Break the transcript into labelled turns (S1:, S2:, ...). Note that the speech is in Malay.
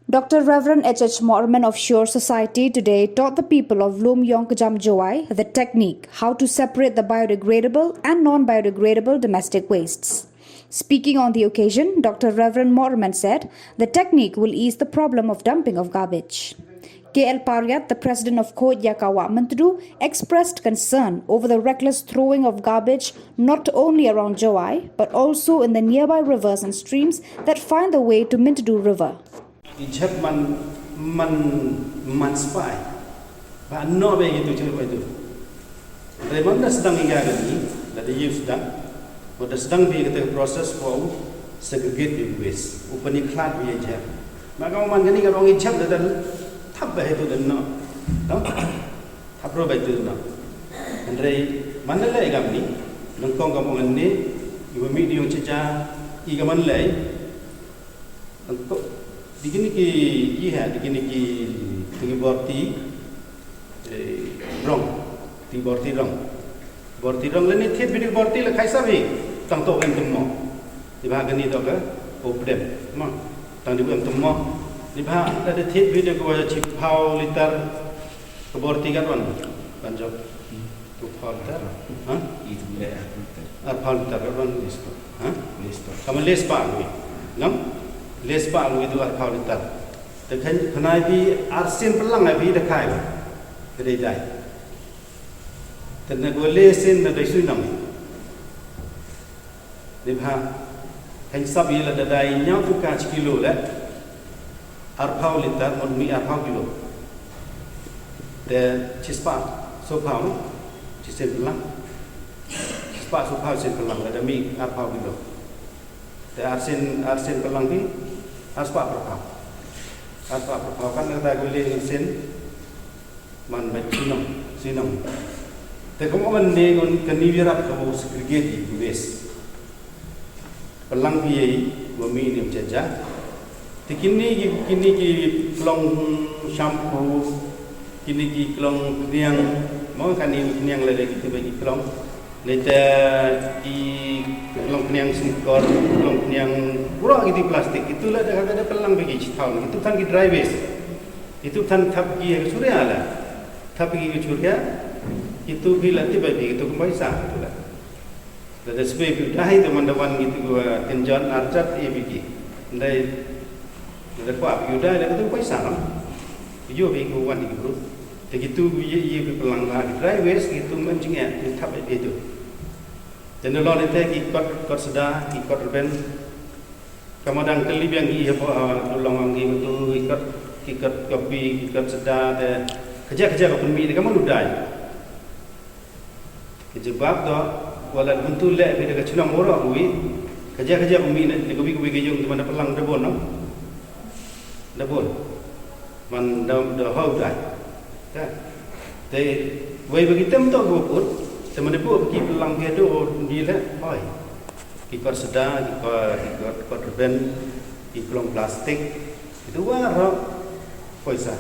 S1: Dr. Reverend H.H. Morman of Shore Society today taught the people of Lum Yong Kajam Jowai the technique how to separate the biodegradable and non-biodegradable domestic wastes. Speaking on the occasion, Dr. Reverend Morman said the technique will ease the problem of dumping of garbage. K.L. Paryat, the president of Khoj Yakawa Mantdu, expressed concern over the reckless throwing of garbage not only around Jowai but also in the nearby rivers and streams that find the way to Mintdu River.
S2: Ijab man spy, ba no be itu cuma itu. Dari mana sedang hingga ini, dari youth dah sedang bi kita proses for segregate the waste, upani klat bi ijab. Maka man gani kalau orang ijab dah thap bah itu dah no, thap ro bah itu no. Dari mana lagi kami, nongkong kamu ini, ibu media cica, ikan mana lagi, nongkong. Digini ki borti rong leni thiet bidik borti la khaisa bi tang to em tummo di ba gani to ka problem ma tang di em tummo di ba da de thiet bidik ko chi phau liter ko borti ka ron banjok tu phau liter ha itu le ar phau liter ron listo ha listo kamu les pa ni ngam les pa lu itu ar phau liter te khanai bi arsin pelang bi de khai ke dei dai te na go lesin na dei sui nam de bha khan sab ye la da dai nyau tu ka kilo la ar phau liter mon mi ar phau kilo te chispa so phau chi sen pelang chispa so phau sen pelang la da mi ar phau kilo te arsin pelang bi aspa perpau kan kita guli sen man baik sinam te kamu man ne gon kanivirat kamu segregate di waste pelang biai bumi ni jaja te kini ki klong shampoo kini ki klong niang mau kan ni niang lele kita bagi klong leta di klong niang singkor klong niang kurang gitu plastik itulah ada pelang bagi tahun itu kan di dry waste itu kan thap gi surya lah thap gi surya itu bila tiba itu kembali sah itulah ada sebab dah itu mandawan gitu gua kenjon arcat bagi ndai ada kuat yuda ada itu kembali sah yo bagi gua ni bro begitu ye pelang lah dry waste itu mencingnya di thap itu dan lalu nanti ikut sedar ikut reben kemudian kelib yang ia lolong angin itu ikut kopi ikut sedar kerja pun mi kamu ludai kejebab tu walau bentuk lek bila keculang orang lui kerja pun mi ni kopi kejung tu mana pelang debon no debon man dah hau dah kan tapi bagi tem tu gopur teman depu pergi pelang dia tu dia oi ikut sedar ikut reben ikut plastik itu warok poisa